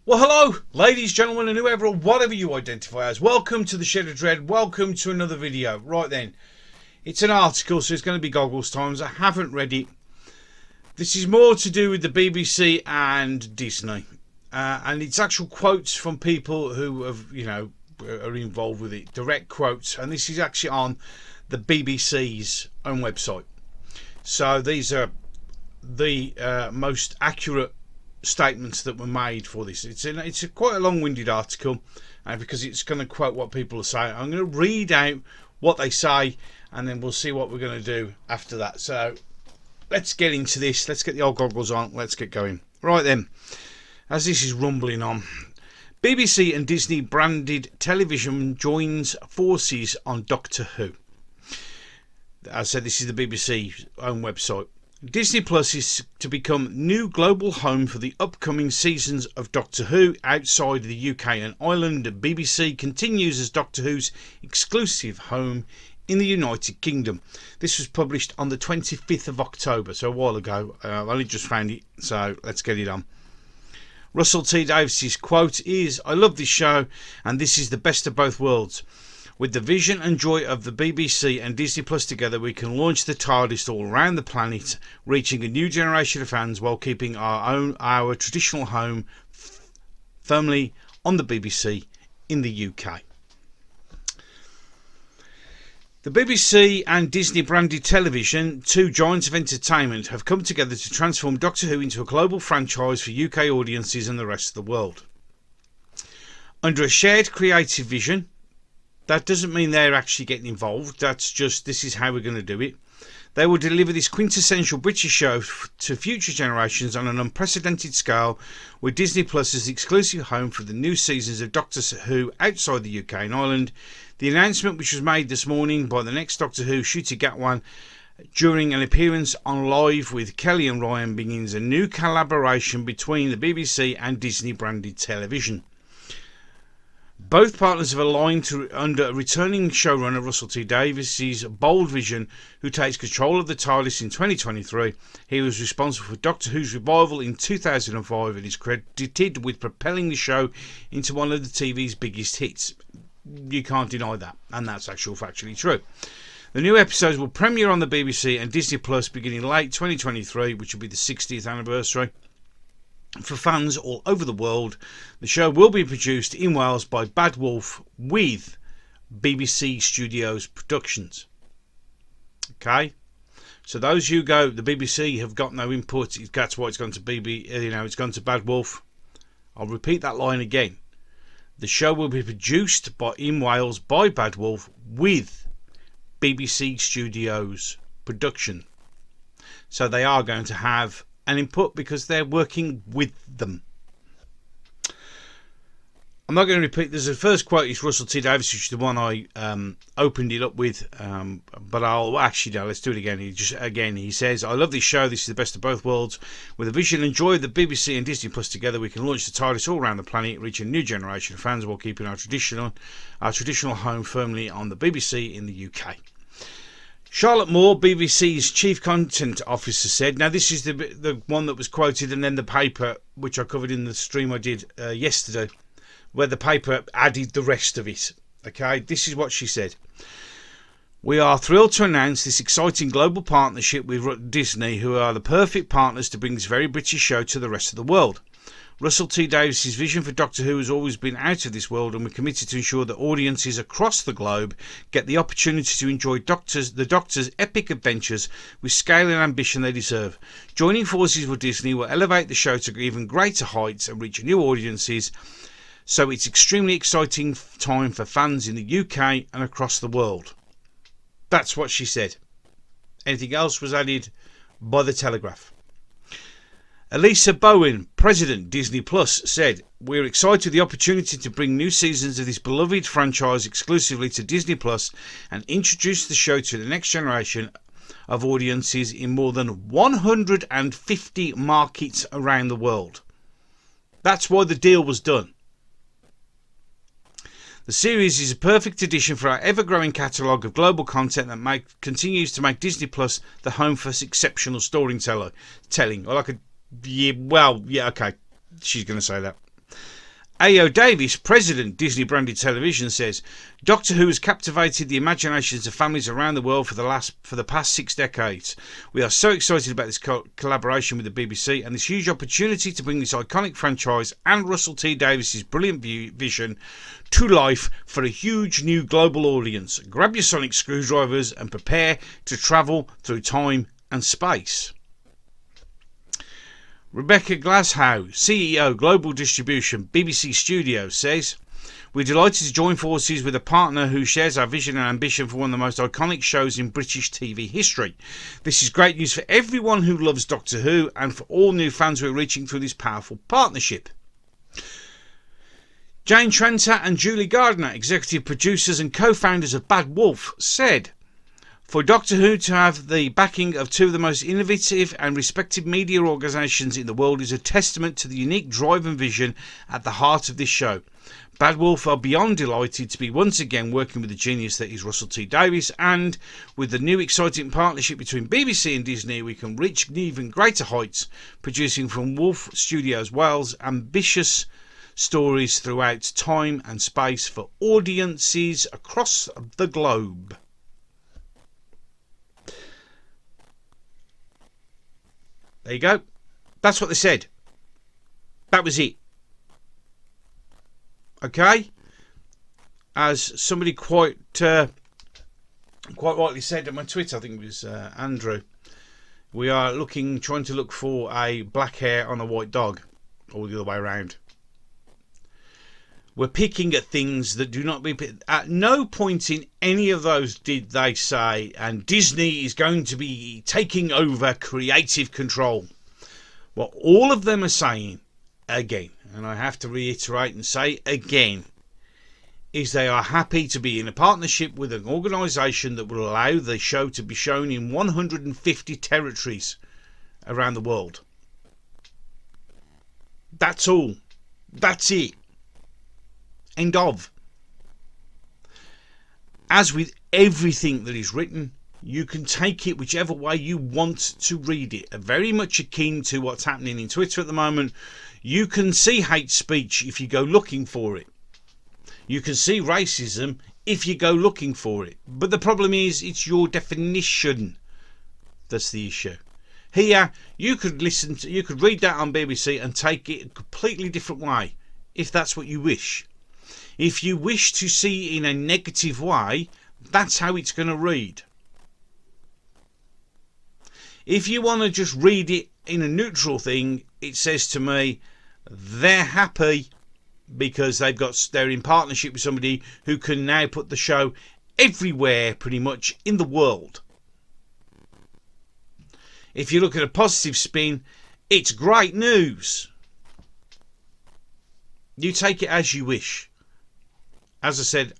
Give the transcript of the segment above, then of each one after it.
Well, hello, ladies, gentlemen, and whoever or whatever you identify as. Welcome to the Shed of Dread. Welcome to another video. Right then, it's an article, so it's going to be goggles times. I haven't read it. This is more to do with the BBC and Disney, and it's actual quotes from people who have, are involved with it. Direct quotes, and this is actually on the BBC's own website. So these are the most accurate statements that were made for this. It's quite a long-winded article, because it's going to quote what people are saying. I'm going to read out what they say, and then we'll see what we're going to do after that. So let's get into this. Let's get the old goggles on. Let's get going. Right then, as this is rumbling on, BBC and Disney branded television joins forces on Doctor Who. As I said, this is the BBC's own website. Disney Plus is to become new global home for the upcoming seasons of Doctor Who outside the UK and Ireland. BBC continues as Doctor Who's exclusive home in the United Kingdom. This was published on the 25th of October, so a while ago. I only just found it, so let's get it on. Russell T Davies' quote is, "I love this show and this is the best of both worlds. With the vision and joy of the BBC and Disney Plus together, we can launch the TARDIS all around the planet, reaching a new generation of fans while keeping our traditional home firmly on the BBC in the UK." The BBC and Disney branded television, two giants of entertainment, have come together to transform Doctor Who into a global franchise for UK audiences and the rest of the world. Under a shared creative vision, that doesn't mean they're actually getting involved. That's just, this is how we're going to do it. They will deliver this quintessential British show to future generations on an unprecedented scale, with Disney Plus as the exclusive home for the new seasons of Doctor Who outside the UK and Ireland. The announcement, which was made this morning by the next Doctor Who, Ncuti Gatwan, during an appearance on Live with Kelly and Ryan, begins a new collaboration between the BBC and Disney branded television. Both partners have aligned under returning showrunner Russell T Davies' bold vision, who takes control of the TARDIS in 2023. He was responsible for Doctor Who's revival in 2005 and is credited with propelling the show into one of the TV's biggest hits. You can't deny that, and that's factually true. The new episodes will premiere on the BBC and Disney Plus beginning late 2023, which will be the 60th anniversary. For fans all over the world, the show will be produced in Wales by Bad Wolf with BBC Studios Productions. Okay, so those who go, the BBC have got no input. That's why it's gone to it's gone to Bad Wolf. I'll repeat that line again. The show will be produced in Wales by Bad Wolf with BBC Studios Production. So they are going to have an input because they're working with them. I'm not going to repeat. There's the first quote is Russell T Davies, which is the one I opened it up with, but let's do it again. He says, "I love this show. This is the best of both worlds. With a vision and joy of the BBC and Disney Plus together, we can launch the TARDIS all around the planet, reaching a new generation of fans while keeping our traditional home firmly on the BBC in the UK." Charlotte Moore, BBC's Chief Content Officer, said, now this is the one that was quoted, and then the paper, which I covered in the stream I did yesterday, where the paper added the rest of it. Okay, this is what she said. "We are thrilled to announce this exciting global partnership with Disney, who are the perfect partners to bring this very British show to the rest of the world. Russell T Davies' vision for Doctor Who has always been out of this world, and we're committed to ensure that audiences across the globe get the opportunity to enjoy the Doctor's epic adventures with scale and ambition they deserve. Joining forces with Disney will elevate the show to even greater heights and reach new audiences, so it's extremely exciting time for fans in the UK and across the world." That's what she said. Anything else was added by the Telegraph. Elisa Bowen, President Disney Plus, said, "We're excited with the opportunity to bring new seasons of this beloved franchise exclusively to Disney Plus and introduce the show to the next generation of audiences in more than 150 markets around the world." That's why the deal was done. "The series is a perfect addition for our ever-growing catalogue of global content that continues to make Disney Plus the home for exceptional storytelling." Okay, she's going to say that. A.O. Davis, president Disney Branded Television, says Doctor Who has captivated the imaginations of families around the world for the past 6 decades. We are so excited about this collaboration with the BBC and this huge opportunity to bring this iconic franchise and Russell T Davis's brilliant vision to life for a huge new global audience. Grab your sonic screwdrivers and prepare to travel through time and space. Rebecca Glashow, CEO, Global Distribution, BBC Studios, says, we're delighted to join forces with a partner who shares our vision and ambition for one of the most iconic shows in British TV history. This is great news for everyone who loves Doctor Who and for all new fans who are reaching through this powerful partnership. Jane Tranter and Julie Gardner, executive producers and co-founders of Bad Wolf, said, for Doctor Who to have the backing of two of the most innovative and respected media organisations in the world is a testament to the unique drive and vision at the heart of this show. Bad Wolf are beyond delighted to be once again working with the genius that is Russell T Davies, and with the new exciting partnership between BBC and Disney, we can reach even greater heights, producing from Wolf Studios Wales ambitious stories throughout time and space for audiences across the globe. There you go. That's what they said. That was it. Okay? As somebody quite rightly said on my Twitter, I think it was Andrew, we are trying to look for a black hair on a white dog, or the other way around. We're picking at things that do not be... At no point in any of those did they say, and Disney is going to be taking over creative control. What all of them are saying, again, and I have to reiterate and say again, is they are happy to be in a partnership with an organisation that will allow the show to be shown in 150 territories around the world. That's all. That's it. End of. As with everything that is written, you can take it whichever way you want to read it. Very much akin to what's happening in Twitter at the moment. You can see hate speech if you go looking for it. You can see racism if you go looking for it. But the problem is, it's your definition that's the issue. Here, you could read that on BBC and take it a completely different way, if that's what you wish. If you wish to see it in a negative way, that's how it's going to read. If you want to just read it in a neutral thing, it says to me, they're happy because they're in partnership with somebody who can now put the show everywhere pretty much in the world. If you look at a positive spin, it's great news. You take it as you wish. As I said,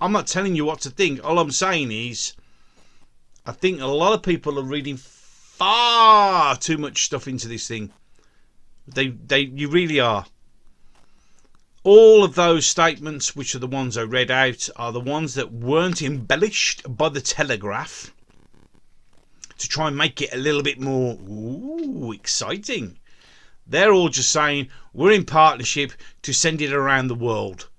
I'm not telling you what to think. All I'm saying is, I think a lot of people are reading far too much stuff into this thing. You really are. All of those statements, which are the ones I read out, are the ones that weren't embellished by the Telegraph to try and make it a little bit more exciting. They're all just saying, we're in partnership to send it around the world.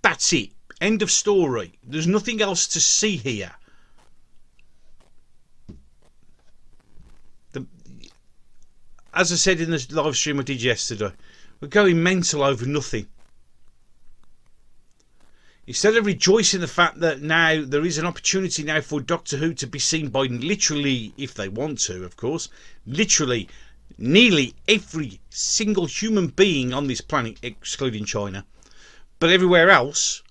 That's it. End of story. There's nothing else to see here. As I said in the live stream I did yesterday, we're going mental over nothing. Instead of rejoicing the fact that now there is an opportunity now for Doctor Who to be seen by literally, if they want to, of course, literally nearly every single human being on this planet, excluding China, but everywhere else,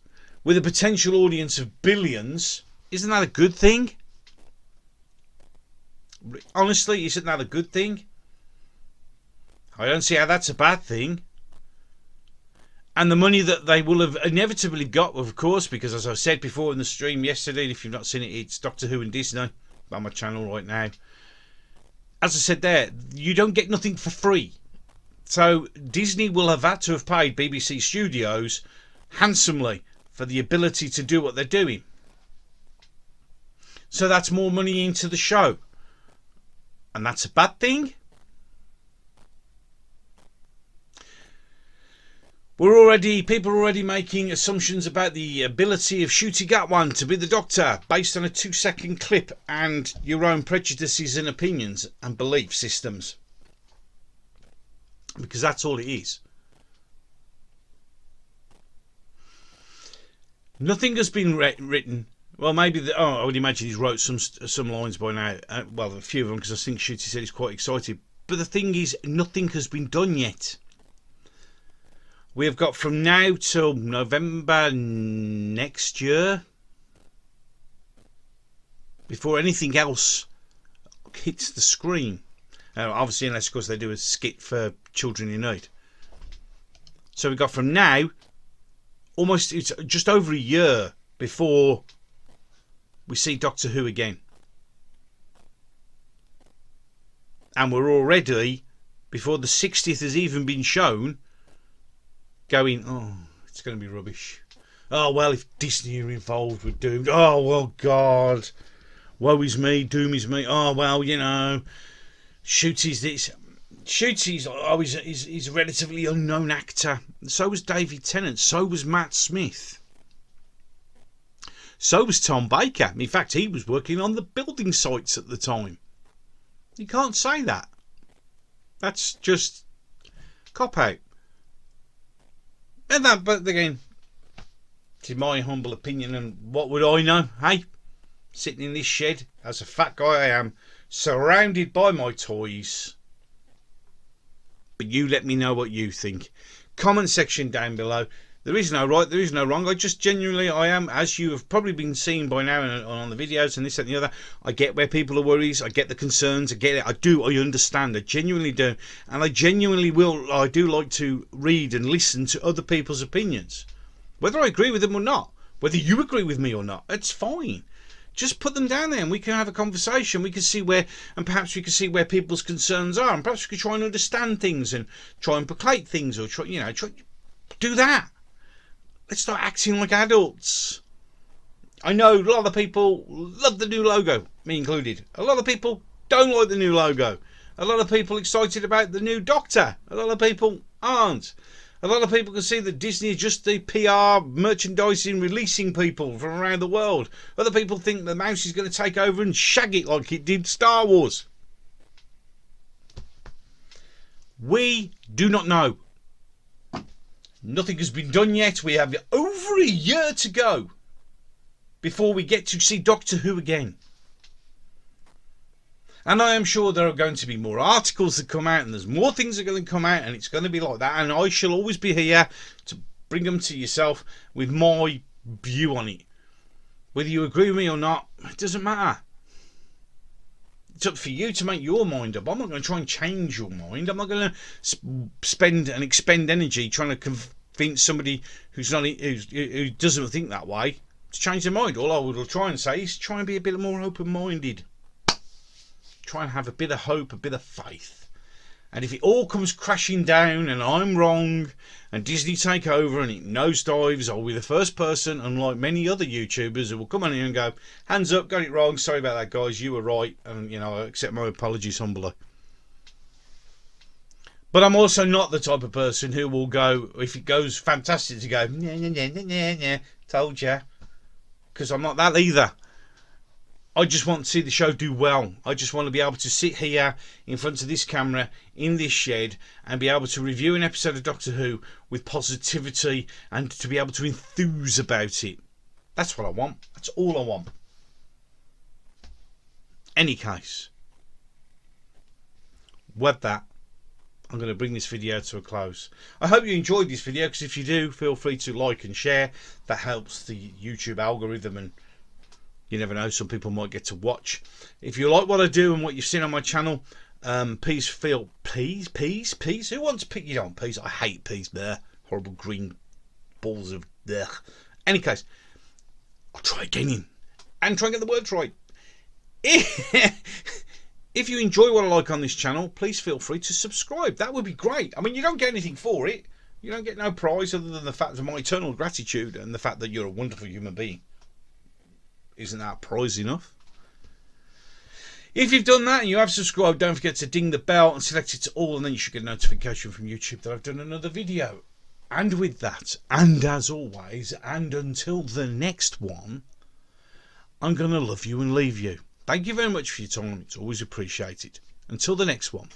with a potential audience of billions, isn't that a good thing? Honestly, isn't that a good thing? I don't see how that's a bad thing. And the money that they will have inevitably got, of course, because as I said before in the stream yesterday, if you've not seen it, it's Doctor Who and Disney on my channel right now. As I said there, you don't get nothing for free. So Disney will have had to have paid BBC Studios handsomely for the ability to do what they're doing. So that's more money into the show. And that's a bad thing? People are already making assumptions about the ability of Ncuti Gatwan to be the Doctor based on a 2-second clip and your own prejudices and opinions and belief systems. Because that's all it is. Nothing has been written. Well, maybe I would imagine he's wrote some lines by now. Well, a few of them, because I think Ncuti said he's quite excited. But the thing is, nothing has been done yet. We have got from now till November next year before anything else hits the screen. Obviously, unless of course they do a skit for children in need. So we've got from now almost, it's just over a year before we see Doctor Who again. And we're already, before the 60th has even been shown, going, oh, it's going to be rubbish. Oh, well, if Disney are involved, we're doomed. Oh, well, God. Woe is me, doom is me. Oh, well, you know, Ncuti's this. Ncuti's always he's a relatively unknown actor. So was David Tennant. So was Matt Smith. So was Tom Baker. In fact, he was working on the building sites at the time. You can't say that. That's just cop-out. And that, but again, it's my humble opinion, and what would I know? Hey, sitting in this shed, as a fat guy I am, surrounded by my toys. But you let me know what you think. Comment section down below. There is no right, there is no wrong. I just genuinely, I am, as you have probably been seeing by now on the videos and this and the other, I get where people are worried, I get the concerns, I get it, I understand, I genuinely do. And I genuinely I do like to read and listen to other people's opinions. Whether I agree with them or not, whether you agree with me or not, it's fine. Just put them down there and we can have a conversation. We can see where, and perhaps we can see where people's concerns are, and perhaps we can try and understand things and try and placate things, or try, do that. Let's start acting like adults. I know a lot of people love the new logo, me included. A lot of people don't like the new logo. A lot of people excited about the new Doctor. A lot of people aren't. A lot of people can see that Disney is just the PR merchandising releasing people from around the world. Other people think the mouse is going to take over and shag it like it did Star Wars. We do not know. Nothing has been done yet. We have over a year to go before we get to see Doctor Who again. And I am sure there are going to be more articles that come out, and there's more things that are going to come out, and it's going to be like that. And I shall always be here to bring them to yourself with my view on it. Whether you agree with me or not, it doesn't matter. It's up for you to make your mind up. I'm not going to try and change your mind. I'm not going to spend and expend energy trying to convince somebody who doesn't think that way to change their mind. All I will try and say is try and be a bit more open-minded. Try and have a bit of hope, a bit of faith. And if it all comes crashing down and I'm wrong and Disney take over and it nosedives, I'll be the first person, unlike many other YouTubers, who will come on here and go, hands up, got it wrong, sorry about that guys, you were right, and I accept my apologies humbly. But I'm also not the type of person who will go, if it goes fantastic, to go, yeah, told ya. Because I'm not that either. I just want to see the show do well. I just want to be able to sit here in front of this camera in this shed and be able to review an episode of Doctor Who with positivity and to be able to enthuse about it. That's what I want. That's all I want. Any case, with that, I'm going to bring this video to a close. I hope you enjoyed this video, because if you do, feel free to like and share. That helps the YouTube algorithm, and you never know, some people might get to watch. If you like what I do and what you've seen on my channel, please feel peas. Who wants you don't peas? I hate peas. There, horrible green balls of there. Any case, I'll try again and try and get the words right. If you enjoy what I like on this channel, please feel free to subscribe. That would be great. I mean, you don't get anything for it. You don't get no prize other than the fact of my eternal gratitude and the fact that you're a wonderful human being. Isn't that prize enough? If you've done that and you have subscribed, don't forget to ding the bell and select it to all, and then you should get a notification from YouTube that I've done another video. And with that, and as always, and until the next one, I'm going to love you and leave you. Thank you very much for your time. It's always appreciated. Until the next one.